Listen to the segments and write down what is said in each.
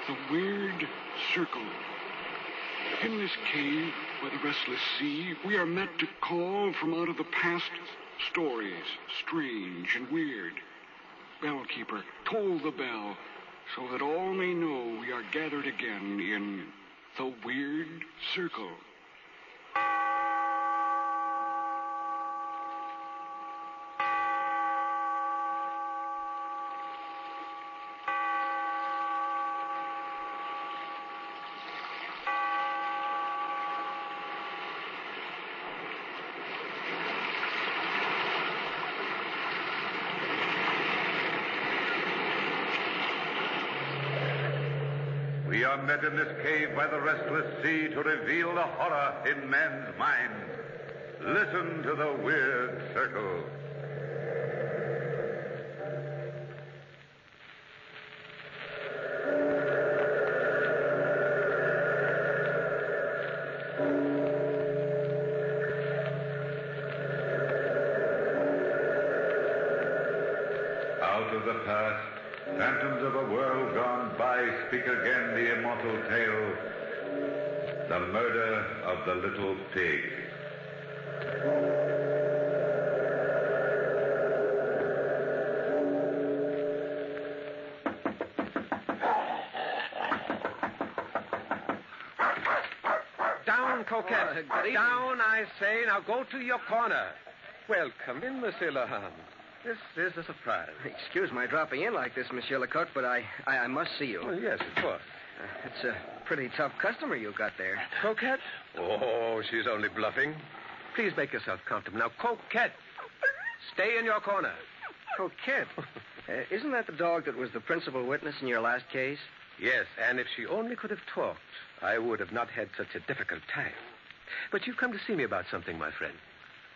The Weird Circle. In this cave by the restless sea, we are met to call from out of the past stories, strange and weird. Bellkeeper, toll the bell, so that all may know we are gathered again in the Weird Circle. We are met in this cave by the restless sea to reveal the horror in men's minds. Listen to the Weird Circle. Out of the past, phantoms of a world gone by speak again the immortal tale, the murder of the little pig. Down, Coquette. Down, I say. Now go to your corner. Well, come in, Monsieur Lahan. This is a surprise. Excuse my dropping in like this, Monsieur Lecoq, but I must see you. Well, yes, of course. It's a pretty tough customer you got there. Coquette? Oh, she's only bluffing. Please make yourself comfortable. Now, Coquette, stay in your corner. Coquette? Isn't that the dog that was the principal witness in your last case? Yes, and if she only could have talked, I would have not had such a difficult time. But you've come to see me about something, my friend.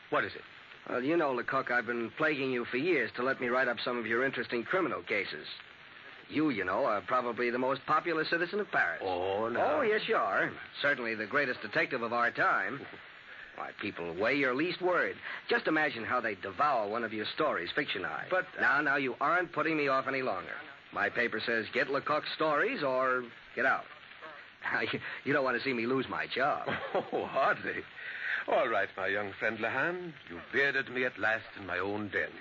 What is it? Well, you know, Lecoq, I've been plaguing you for years to let me write up some of your interesting criminal cases. You know, are probably the most popular citizen of Paris. Oh, no. Oh, yes, you are. Certainly the greatest detective of our time. Why, people weigh your least word. Just imagine how they devour one of your stories, fictionized. But... Now, you aren't putting me off any longer. My paper says get Lecoq's stories or get out. You don't want to see me lose my job. Oh, hardly. All right, my young friend Lahan. You've bearded me at last in my own den.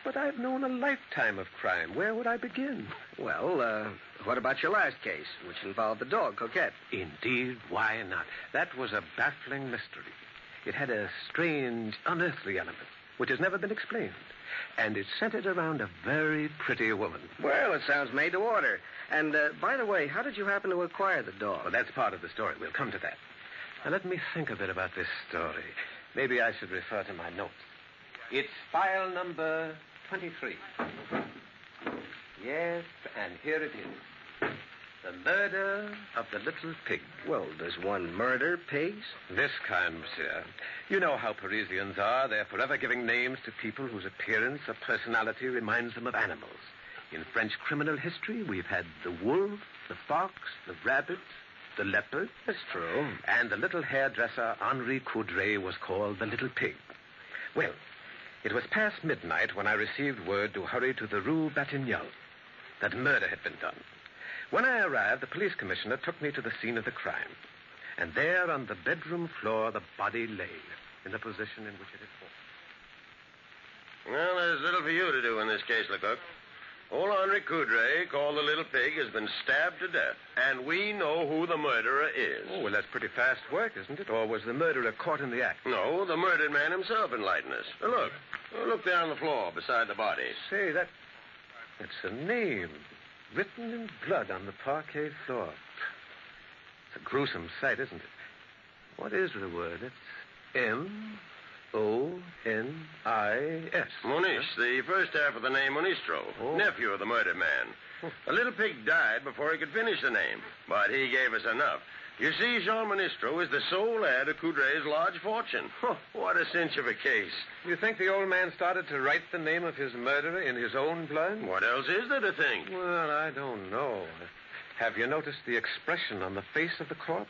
But I've known a lifetime of crime. Where would I begin? Well, what about your last case, which involved the dog, Coquette? Indeed, why not? That was a baffling mystery. It had a strange, unearthly element, which has never been explained. And it centered around a very pretty woman. Well, it sounds made to order. And, by the way, how did you happen to acquire the dog? Well, that's part of the story. We'll come to that. Now, let me think a bit about this story. Maybe I should refer to my notes. It's file number 23. Yes, and here it is. The murder of the little pig. Well, does one murder pigs? This kind, monsieur. You know how Parisians are. They're forever giving names to people whose appearance or personality reminds them of animals. In French criminal history, we've had the wolf, the fox, the rabbit, the leopard. That's true. And the little hairdresser, Henri Coudray, was called the little pig. Well, it was past midnight when I received word to hurry to the Rue Batignolles. That murder had been done. When I arrived, the police commissioner took me to the scene of the crime. And there on the bedroom floor, the body lay in the position in which it had fallen. Well, there's little for you to do in this case, Lecoq. Old Henri Coudray, called the Little Pig, has been stabbed to death. And we know who the murderer is. Oh, well, that's pretty fast work, isn't it? Or was the murderer caught in the act? No, the murdered man himself enlightened us. Look. Look there on the floor beside the body. Say, that's a name written in blood on the parquet floor. It's a gruesome sight, isn't it? What is the word? It's M-O-N-I-S. Monish, the first half of the name Monistro, nephew of the murdered man. The Little Pig died before he could finish the name, but he gave us enough. You see, Jean Monistro is the sole heir to Coudray's large fortune. What a cinch of a case. You think the old man started to write the name of his murderer in his own blood? What else is there to think? Well, I don't know. Have you noticed the expression on the face of the corpse?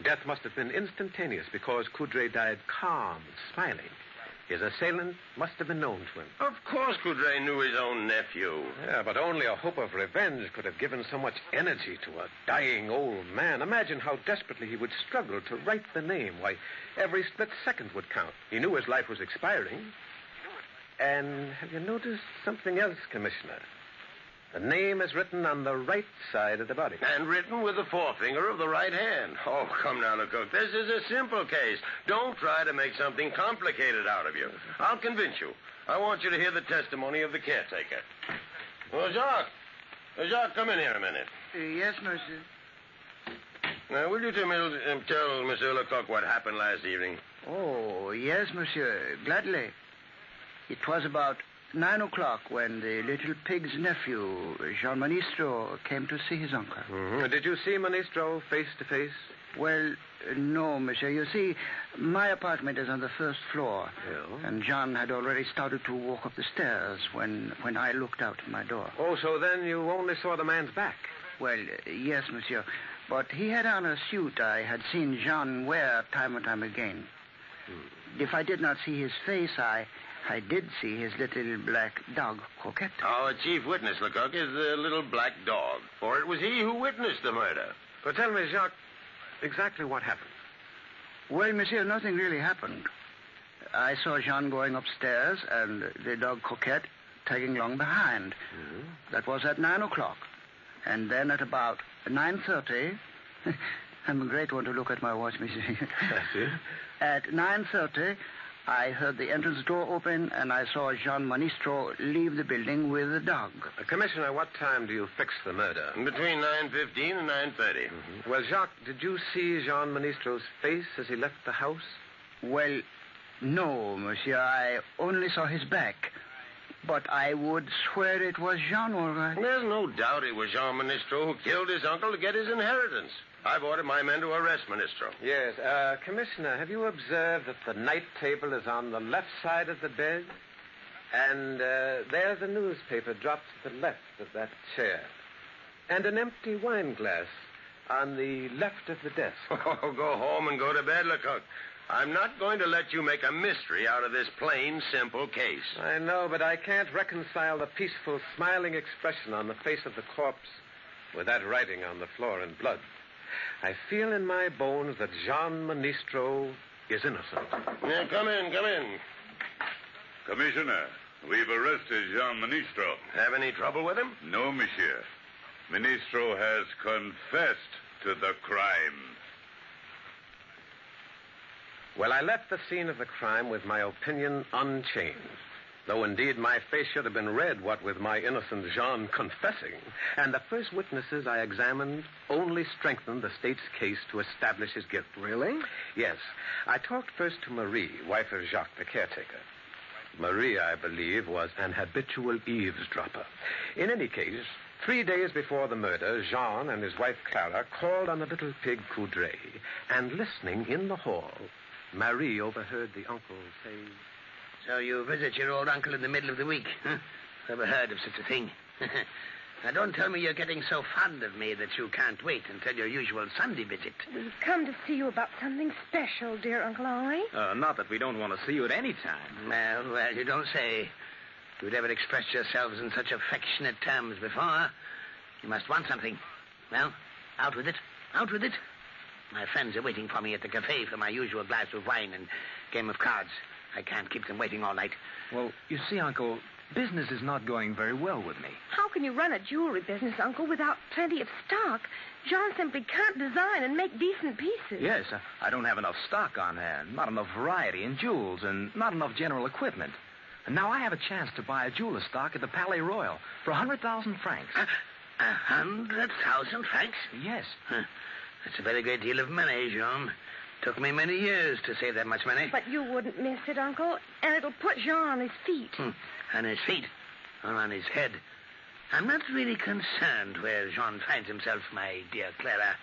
Death must have been instantaneous because Coudray died calm, smiling. His assailant must have been known to him. Of course Coudray knew his own nephew. Yeah, but only a hope of revenge could have given so much energy to a dying old man. Imagine how desperately he would struggle to write the name. Why, every split second would count. He knew his life was expiring. And have you noticed something else, Commissioner? The name is written on the right side of the body. And written with the forefinger of the right hand. Oh, come now, Lecoq. This is a simple case. Don't try to make something complicated out of you. I'll convince you. I want you to hear the testimony of the caretaker. Well, Jacques. Jacques, come in here a minute. Yes, monsieur. Now, will you tell Monsieur Lecoq what happened last evening? Oh, yes, monsieur. Gladly. It was about 9 o'clock when the little pig's nephew, Jean Ministro, came to see his uncle. Mm-hmm. Did you see Ministro face to face? Well, no, monsieur. You see, my apartment is on the first floor. Yeah. And John had already started to walk up the stairs when I looked out my door. Oh, so then you only saw the man's back? Well, yes, monsieur. But he had on a suit I had seen Jean wear time and time again. If I did not see his face, I did see his little black dog, Coquette. Our chief witness, Lecoq, is the little black dog. For it was he who witnessed the murder. But tell me, Jacques, exactly what happened. Well, monsieur, nothing really happened. I saw Jean going upstairs and the dog Coquette tagging along behind. Mm-hmm. That was at 9 o'clock. And then at about 9:30... I'm a great one to look at my watch, monsieur. That's it. At 9:30... I heard the entrance door open, and I saw Jean Ministro leave the building with the dog. Commissioner, what time do you fix the murder? Between 9:15 and 9:30. Mm-hmm. Well, Jacques, did you see Jean Ministro's face as he left the house? Well, no, monsieur. I only saw his back. But I would swear it was Jean, all right. There's no doubt it was Jean Ministro who killed his uncle to get his inheritance. I've ordered my men to arrest Ministro. Yes. Commissioner, have you observed that the night table is on the left side of the bed? And there's a newspaper dropped to the left of that chair. And an empty wine glass on the left of the desk. Oh, go home and go to bed, Lecoq. I'm not going to let you make a mystery out of this plain, simple case. I know, but I can't reconcile the peaceful, smiling expression on the face of the corpse with that writing on the floor in blood. I feel in my bones that Jean Ministro is innocent. Yeah, come in. Commissioner, we've arrested Jean Ministro. Have any trouble with him? No, monsieur. Ministro has confessed to the crime. Well, I left the scene of the crime with my opinion unchanged. Though indeed my face should have been red, what with my innocent Jean confessing. And the first witnesses I examined only strengthened the state's case to establish his guilt. Really? Yes. I talked first to Marie, wife of Jacques, the caretaker. Marie, I believe, was an habitual eavesdropper. In any case, 3 days before the murder, Jean and his wife Clara called on the little pig Coudray. And listening in the hall, Marie overheard the uncle say... So you visit your old uncle in the middle of the week, huh? Never heard of such a thing. Now, don't tell me you're getting so fond of me that you can't wait until your usual Sunday visit. We've come to see you about something special, dear Uncle Henri. Not that we don't want to see you at any time. Well, you don't say. You'd ever expressed yourselves in such affectionate terms before. You must want something. Well, out with it. Out with it. My friends are waiting for me at the cafe for my usual glass of wine and game of cards. I can't keep them waiting all night. Well, you see, Uncle, business is not going very well with me. How can you run a jewelry business, Uncle, without plenty of stock? John simply can't design and make decent pieces. Yes, I don't have enough stock on hand, not enough variety in jewels, and not enough general equipment. And now I have a chance to buy a jeweler's stock at the Palais Royal for 100,000 francs. 100,000 francs? Yes. Huh. That's a very great deal of money, Jean. Took me many years to save that much money. But you wouldn't miss it, Uncle, and it'll put Jean on his feet. On his feet? Or on his head? I'm not really concerned where Jean finds himself, my dear Clara.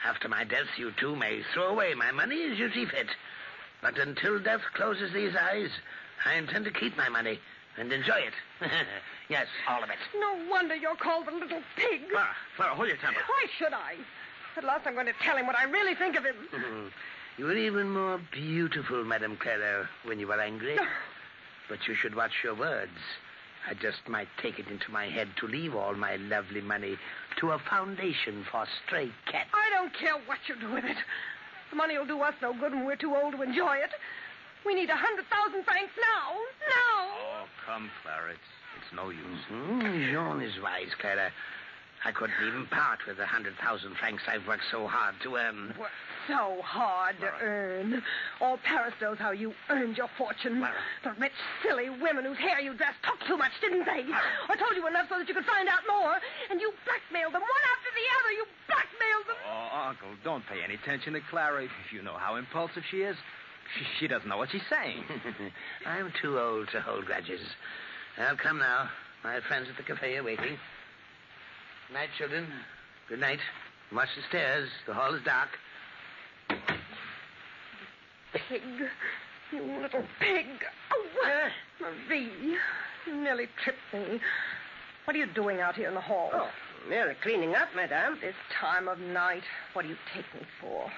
After my death, you two may throw away my money as you see fit. But until death closes these eyes, I intend to keep my money and enjoy it. Yes, all of it. No wonder you're called the little pig. Clara, hold your temper. Why should I? At last I'm going to tell him what I really think of him. You were even more beautiful, Madame Clara, when you were angry. But you should watch your words. I just might take it into my head to leave all my lovely money to a foundation for stray cats. I don't care what you do with it. The money will do us no good when we're too old to enjoy it. We need 100,000 francs now. Now! Oh, come, Clara. It's no use. Jean is wise, Clara. I couldn't even part with the 100,000 francs I've worked so hard to earn. Worked so hard to earn. All Paris knows how you earned your fortune. The rich, silly women whose hair you dressed took too much, didn't they? I told you enough so that you could find out more. And you blackmailed them one after the other. You blackmailed them. Oh, Uncle, don't pay any attention to Clara. You know how impulsive she is. She doesn't know what she's saying. I'm too old to hold grudges. I'll come now. My friends at the cafe are waiting. Good night, children. Good night. Watch the stairs. The hall is dark. Pig. You little pig. Oh, Marie, you nearly tripped me. What are you doing out here in the hall? Oh, merely cleaning up, madame. This time of night. What do you take me for?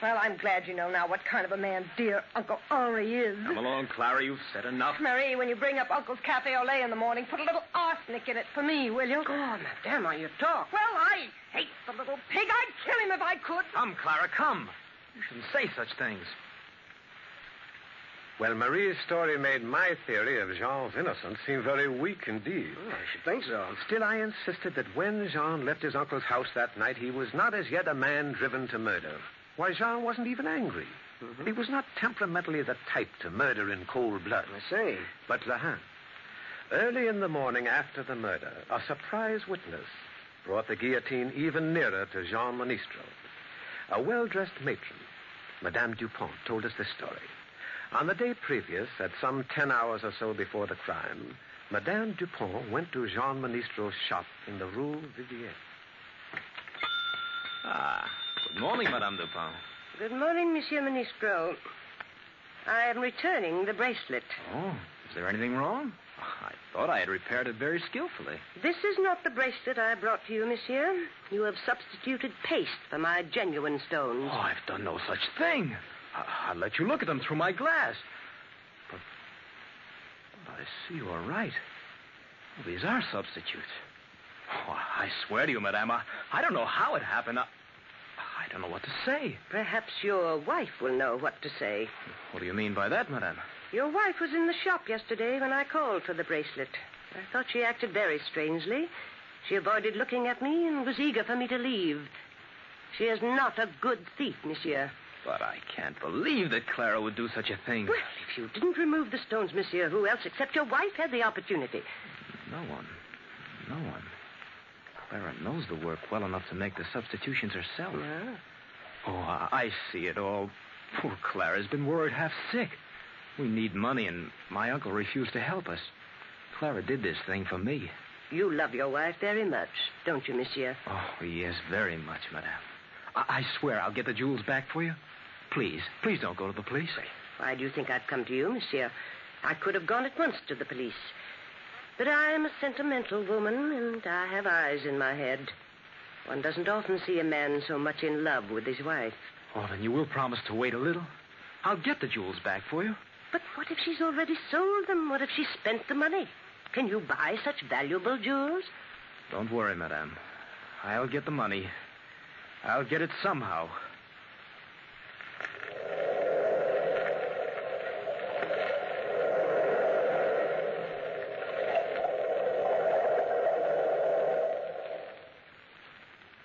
Well, I'm glad you know now what kind of a man dear Uncle Henri is. Come along, Clara. You've said enough. Marie, when you bring up Uncle's cafe au lait in the morning, put a little arsenic in it for me, will you? Oh, madame, how you talk. Well, I hate the little pig. I'd kill him if I could. Come, Clara, come. You shouldn't say such things. Well, Marie's story made my theory of Jean's innocence seem very weak indeed. Oh, I should think so. Still, I insisted that when Jean left his uncle's house that night, he was not as yet a man driven to murder. Why, Jean wasn't even angry. Mm-hmm. He was not temperamentally the type to murder in cold blood. I see. But Lahan, early in the morning after the murder, a surprise witness brought the guillotine even nearer to Jean Monistro. A well-dressed matron, Madame Dupont, told us this story. On the day previous, at some 10 hours or so before the crime, Madame Dupont went to Jean Monistro's shop in the Rue Vivienne. Ah, good morning, Madame Dupont. Good morning, Monsieur Monistro. I am returning the bracelet. Oh, is there anything wrong? I thought I had repaired it very skillfully. This is not the bracelet I brought to you, monsieur. You have substituted paste for my genuine stones. Oh, I've done no such thing. I'll let you look at them through my glass. But I see you are right. Well, these are substitutes. Oh, I swear to you, madame, I don't know how it happened. I don't know what to say. Perhaps your wife will know what to say. What do you mean by that, madame? Your wife was in the shop yesterday when I called for the bracelet. I thought she acted very strangely. She avoided looking at me and was eager for me to leave. She is not a good thief, monsieur. But I can't believe that Clara would do such a thing. Well, if you didn't remove the stones, monsieur, who else except your wife had the opportunity? No one. Clara knows the work well enough to make the substitutions herself. Yeah. Oh, I see it all. Poor Clara's been worried half sick. We need money, and my uncle refused to help us. Clara did this thing for me. You love your wife very much, don't you, monsieur? Oh, yes, very much, madame. I swear I'll get the jewels back for you. Please don't go to the police. Why do you think I'd come to you, monsieur? I could have gone at once to the police. But I am a sentimental woman, and I have eyes in my head. One doesn't often see a man so much in love with his wife. Oh, then you will promise to wait a little? I'll get the jewels back for you. But what if she's already sold them? What if she spent the money? Can you buy such valuable jewels? Don't worry, madame. I'll get the money. I'll get it somehow.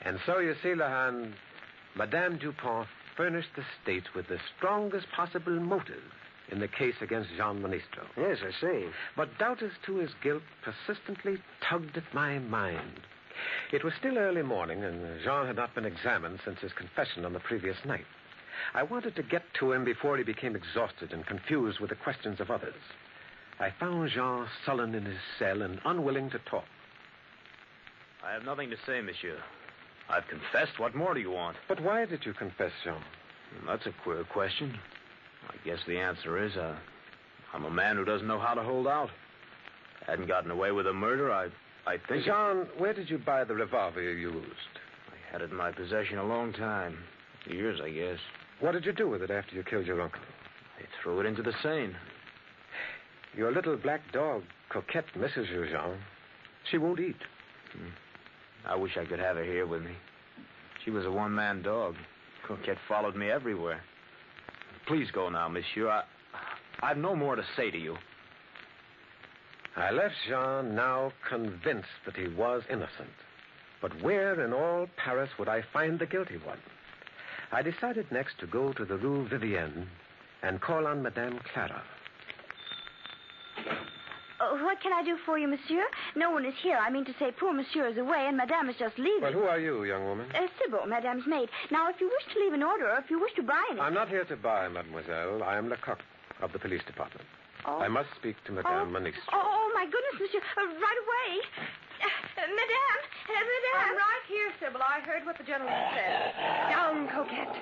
And so you see, Lahan, Madame Dupont furnished the state with the strongest possible motive in the case against Jean Monistro. Yes, I see. But doubt as to his guilt persistently tugged at my mind. It was still early morning, and Jean had not been examined since his confession on the previous night. I wanted to get to him before he became exhausted and confused with the questions of others. I found Jean sullen in his cell and unwilling to talk. I have nothing to say, monsieur. I've confessed. What more do you want? But why did you confess, Jean? That's a queer question. I guess the answer is I'm a man who doesn't know how to hold out. Hadn't gotten away with a murder, I think... Jean, where did you buy the revolver you used? I had it in my possession a long time. Years, I guess. What did you do with it after you killed your uncle? They threw it into the Seine. Your little black dog, Coquette, misses you, Jean. She won't eat. I wish I could have her here with me. She was a one-man dog. Coquette followed me everywhere. Please go now, monsieur. I've no more to say to you. I left Jean now convinced that he was innocent. But where in all Paris would I find the guilty one? I decided next to go to the Rue Vivienne and call on Madame Clara. What can I do for you, monsieur? No one is here. I mean to say, poor monsieur is away, and madame is just leaving. Well, who are you, young woman? Sybil, madame's maid. Now, if you wish to leave an order, or if you wish to buy anything... I'm not here to buy, mademoiselle. I am Lecoq of the police department. Oh. I must speak to Madame Monistro. Oh, my goodness, monsieur. Right away. Madame. I'm right here, Sybil. I heard what the gentleman said. Down, Coquette.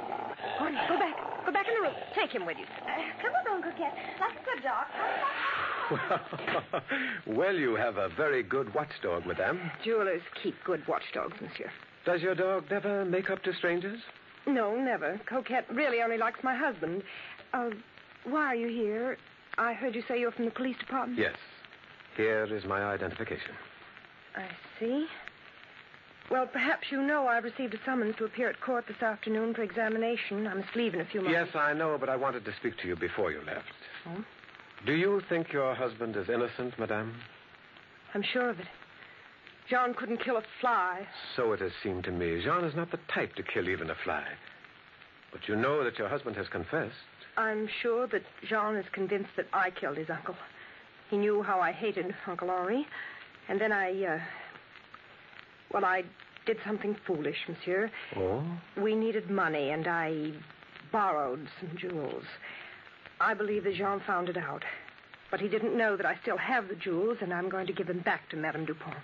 Go back. Go back in the room. Take him with you. Come along, Coquette. Like a good dog. Well, you have a very good watchdog, madame. Jewelers keep good watchdogs, monsieur. Does your dog never make up to strangers? No, never. Coquette really only likes my husband. Why are you here? I heard you say you're from the police department. Yes. Here is my identification. I see. Well, perhaps you know I've received a summons to appear at court this afternoon for examination. I must leave in a few moments. Yes, I know, but I wanted to speak to you before you left. Oh? Do you think your husband is innocent, madame? I'm sure of it. Jean couldn't kill a fly. So it has seemed to me. Jean is not the type to kill even a fly. But you know that your husband has confessed. I'm sure that Jean is convinced that I killed his uncle. He knew how I hated Uncle Henri. And then I did something foolish, monsieur. Oh? We needed money, and I borrowed some jewels. I believe that Jean found it out. But he didn't know that I still have the jewels, and I'm going to give them back to Madame Dupont.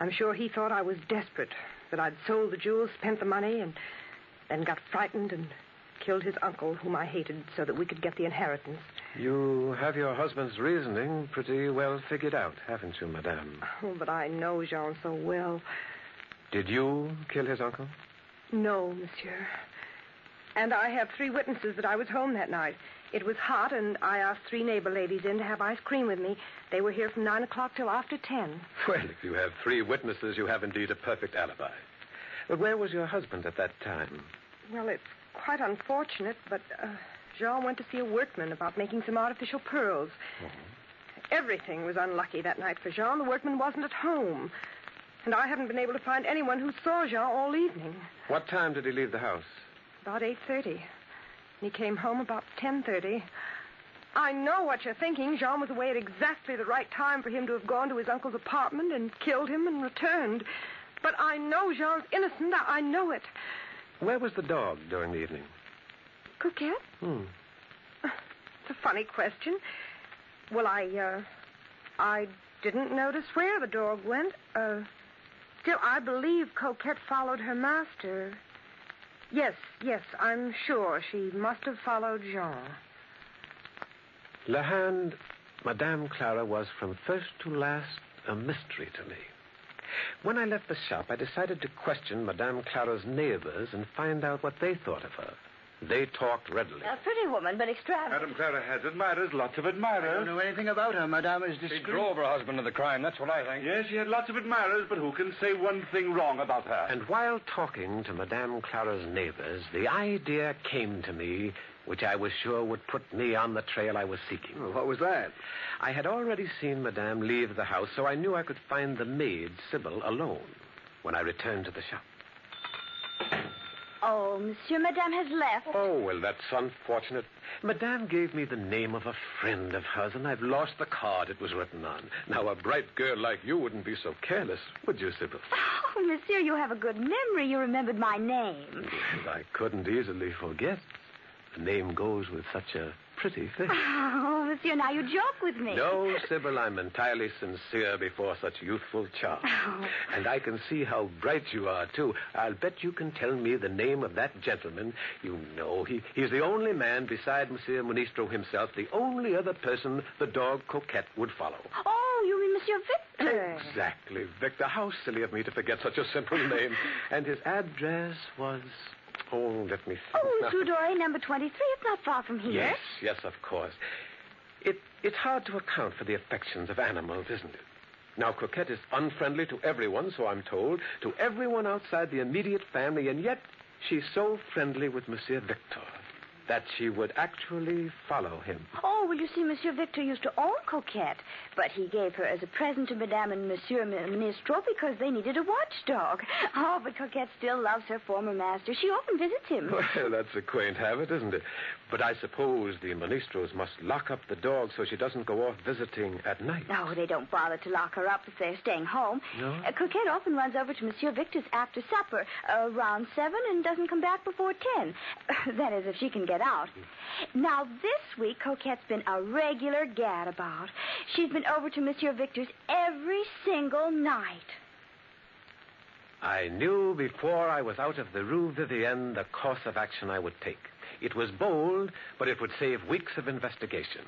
I'm sure he thought I was desperate, that I'd sold the jewels, spent the money, and then got frightened and killed his uncle, whom I hated, so that we could get the inheritance. You have your husband's reasoning pretty well figured out, haven't you, madame? Oh, but I know Jean so well. Did you kill his uncle? No, monsieur. And I have 3 witnesses that I was home that night. It was hot, and I asked 3 neighbor ladies in to have ice cream with me. They were here from 9 o'clock till after 10. Well, if you have 3 witnesses, you have indeed a perfect alibi. But where was your husband at that time? Well, it's quite unfortunate, but Jean went to see a workman about making some artificial pearls. Oh. Everything was unlucky that night for Jean. The workman wasn't at home. And I haven't been able to find anyone who saw Jean all evening. What time did he leave the house? About 8:30. He came home about 10:30. I know what you're thinking. Jean was away at exactly the right time for him to have gone to his uncle's apartment and killed him and returned. But I know Jean's innocent. I know it. Where was the dog during the evening? Coquette? It's a funny question. Well, I didn't notice where the dog went. Still, I believe Coquette followed her master. Yes, I'm sure she must have followed Jean. La Hand, Madame Clara was from first to last a mystery to me. When I left the shop, I decided to question Madame Clara's neighbors and find out what they thought of her. They talked readily. A pretty woman, but extravagant. Madame Clara has admirers, lots of admirers. I don't know anything about her. Madame is discreet. She drove her husband to the crime, that's what I think. Yes, she had lots of admirers, but who can say one thing wrong about her? And while talking to Madame Clara's neighbors, the idea came to me, which I was sure would put me on the trail I was seeking. Well, what was that? I had already seen Madame leave the house, so I knew I could find the maid, Sybil, alone when I returned to the shop. Oh, monsieur, madame has left. Oh, well, that's unfortunate. Madame gave me the name of a friend of hers, and I've lost the card it was written on. Now, a bright girl like you wouldn't be so careless, would you, Sybil? Oh, monsieur, you have a good memory. You remembered my name. And I couldn't easily forget. The name goes with such a pretty face. Oh, monsieur, now you joke with me. No, Sybil, I'm entirely sincere before such youthful charm. Oh. And I can see how bright you are, too. I'll bet you can tell me the name of that gentleman. You know, he's the only man beside Monsieur Monistro himself, the only other person the dog Coquette would follow. Oh, you mean Monsieur Victor? Exactly, Victor. How silly of me to forget such a simple name. And his address was Oh, let me see. Oh, Soudoy, number 23. It's not far from here. Yes, of course. It's hard to account for the affections of animals, isn't it? Now, Coquette is unfriendly to everyone, so I'm told, to everyone outside the immediate family, and yet she's so friendly with Monsieur Victor that she would actually follow him. Oh, well, you see, Monsieur Victor used to own Coquette, but he gave her as a present to Madame and Monsieur Ministro because they needed a watchdog. Oh, but Coquette still loves her former master. She often visits him. Well, that's a quaint habit, isn't it? But I suppose the Ministros must lock up the dog so she doesn't go off visiting at night. No, they don't bother to lock her up if they're staying home. No? Coquette often runs over to Monsieur Victor's after supper, around 7, and doesn't come back before 10. That is, if she can get out. Now, this week, Coquette's been a regular gadabout. She's been over to Monsieur Victor's every single night. I knew before I was out of the Rue Vivienne the course of action I would take. It was bold, but it would save weeks of investigation.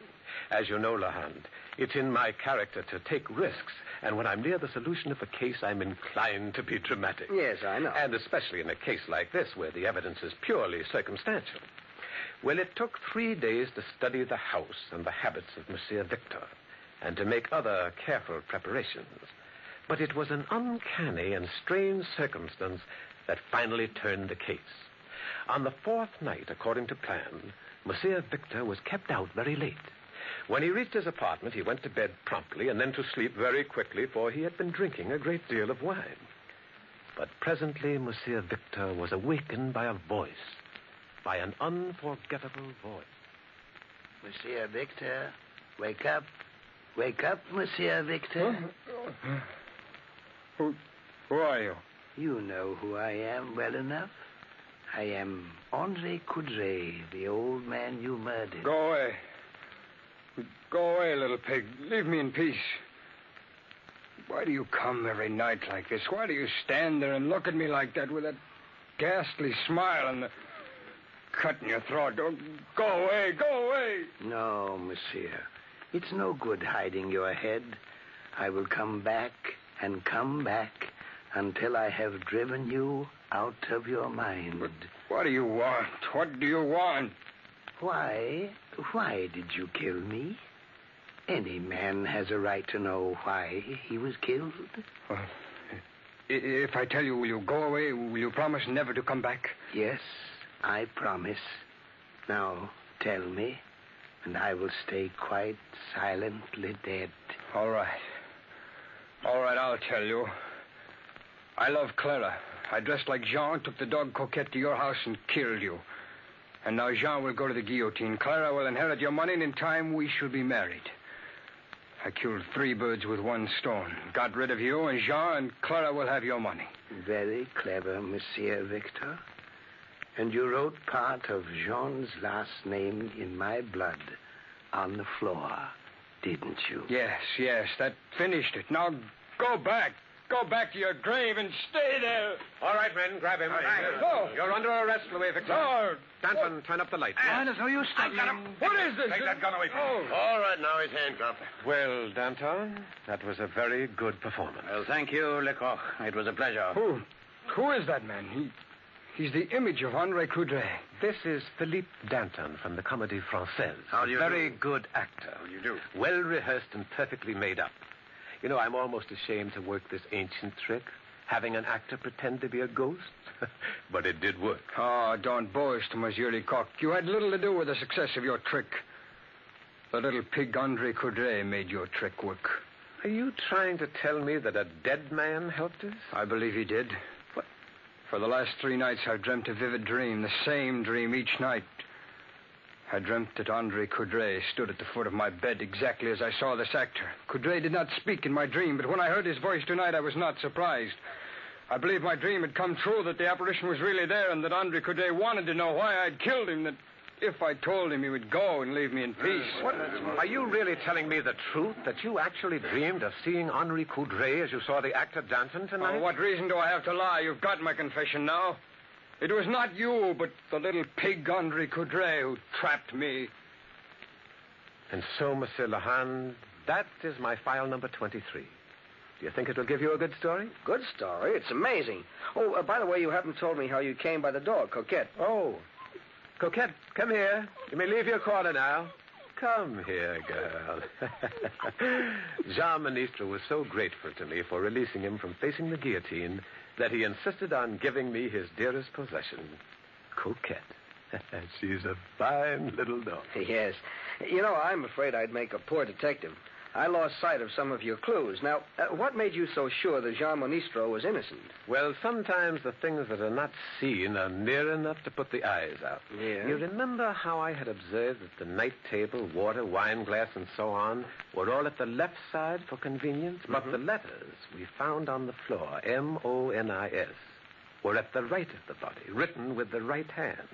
As you know, Lahand, it's in my character to take risks, and when I'm near the solution of a case, I'm inclined to be dramatic. Yes, I know. And especially in a case like this, where the evidence is purely circumstantial. Well, it took 3 days to study the house and the habits of Monsieur Victor, and to make other careful preparations. But it was an uncanny and strange circumstance that finally turned the case. On the 4th night, according to plan, Monsieur Victor was kept out very late. When he reached his apartment, he went to bed promptly and then to sleep very quickly, for he had been drinking a great deal of wine. But presently, Monsieur Victor was awakened by a voice, by an unforgettable voice. Monsieur Victor, wake up. Wake up, Monsieur Victor. Who are you? You know who I am well enough. I am Andre Coudray, the old man you murdered. Go away. Go away, little pig. Leave me in peace. Why do you come every night like this? Why do you stand there and look at me like that with that ghastly smile and the cut in your throat? Don't go away. Go away. No, monsieur. It's no good hiding your head. I will come back and come back until I have driven you out of your mind. But what do you want? What do you want? Why did you kill me? Any man has a right to know why he was killed. Well, if I tell you, will you go away? Will you promise never to come back? Yes, I promise. Now, tell me, and I will stay quite silently dead. All right. All right, I'll tell you. I love Clara. I dressed like Jean, took the dog Coquette to your house and killed you. And now Jean will go to the guillotine. Clara will inherit your money, and in time we shall be married. I killed 3 birds with 1 stone. Got rid of you, and Jean and Clara will have your money. Very clever, Monsieur Victor. And you wrote part of Jean's last name in my blood on the floor, didn't you? Yes, that finished it. Now go back. Go back to your grave and stay there. All right, men, grab him. Go. You're under arrest, Louis Victor. No. Danton, turn up the light. There's no use. I got him. What is this? Take that gun away from me. All right, now he's handcuffed. Well, Danton, that was a very good performance. Well, thank you, Lecoq. It was a pleasure. Who is that man? He's the image of Andre Coudray. This is Philippe Danton from the Comédie Française. How do you Very do? good actor. How do you do? Well rehearsed and perfectly made up. You know, I'm almost ashamed to work this ancient trick, having an actor pretend to be a ghost. But it did work. Oh, don't boast, Monsieur Lecoq. You had little to do with the success of your trick. The little pig Andre Coudray made your trick work. Are you trying to tell me that a dead man helped us? I believe he did. What? For the last 3 nights, I've dreamt a vivid dream, the same dream each night. I dreamt that Andre Coudray stood at the foot of my bed exactly as I saw this actor. Coudray did not speak in my dream, but when I heard his voice tonight, I was not surprised. I believe my dream had come true, that the apparition was really there, and that Andre Coudray wanted to know why I'd killed him, that if I told him, he would go and leave me in peace. What? Are you really telling me the truth, that you actually dreamed of seeing Henri Coudray as you saw the actor Danton tonight? Oh, what reason do I have to lie? You've got my confession now. It was not you, but the little pig Andre Coudray who trapped me. And so, Monsieur Lahand, that is my file number 23. Do you think it will give you a good story? Good story? It's amazing. Oh, by the way, you haven't told me how you came by the dog, Coquette. Oh. Coquette, come here. You may leave your corner now. Come here, girl. Jean Ministre was so grateful to me for releasing him from facing the guillotine that he insisted on giving me his dearest possession, Coquette. She's a fine little dog. Yes. You know, I'm afraid I'd make a poor detective. I lost sight of some of your clues. Now, what made you so sure that Jean Ministro was innocent? Well, sometimes the things that are not seen are near enough to put the eyes out. Yeah? You remember how I had observed that the night table, water, wine glass, and so on were all at the left side for convenience? But the letters we found on the floor, M-O-N-I-S, were at the right of the body, written with the right hand.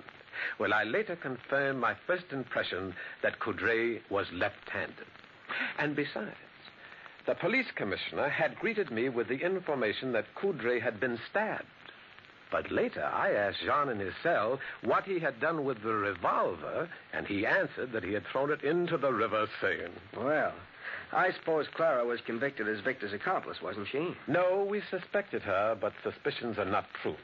Well, I later confirmed my first impression that Coudray was left-handed. And besides, the police commissioner had greeted me with the information that Coudray had been stabbed. But later, I asked Jean in his cell what he had done with the revolver, and he answered that he had thrown it into the river Seine. Well, I suppose Clara was convicted as Victor's accomplice, wasn't she? No, we suspected her, but suspicions are not proof.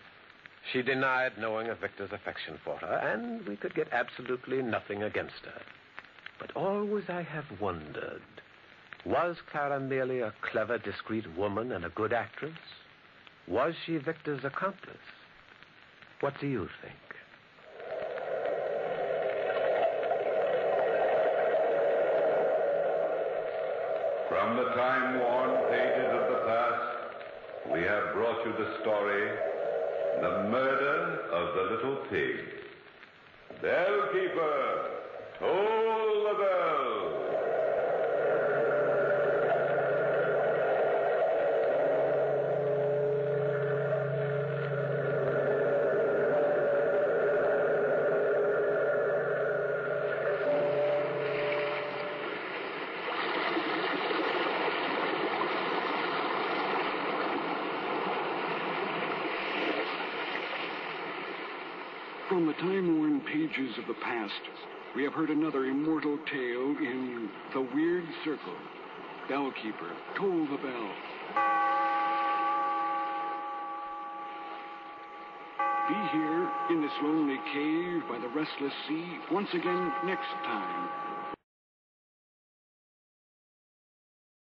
She denied knowing of Victor's affection for her, and we could get absolutely nothing against her. But always I have wondered, was Clara merely a clever, discreet woman and a good actress? Was she Victor's accomplice? What do you think? From the time-worn pages of the past, we have brought you the story, The Murder of the Little Pig. Bellkeeper, toll the bell. From the time-worn pages of the past, we have heard another immortal tale in The Weird Circle. Bellkeeper, toll the bell. Be here in this lonely cave by the restless sea once again next time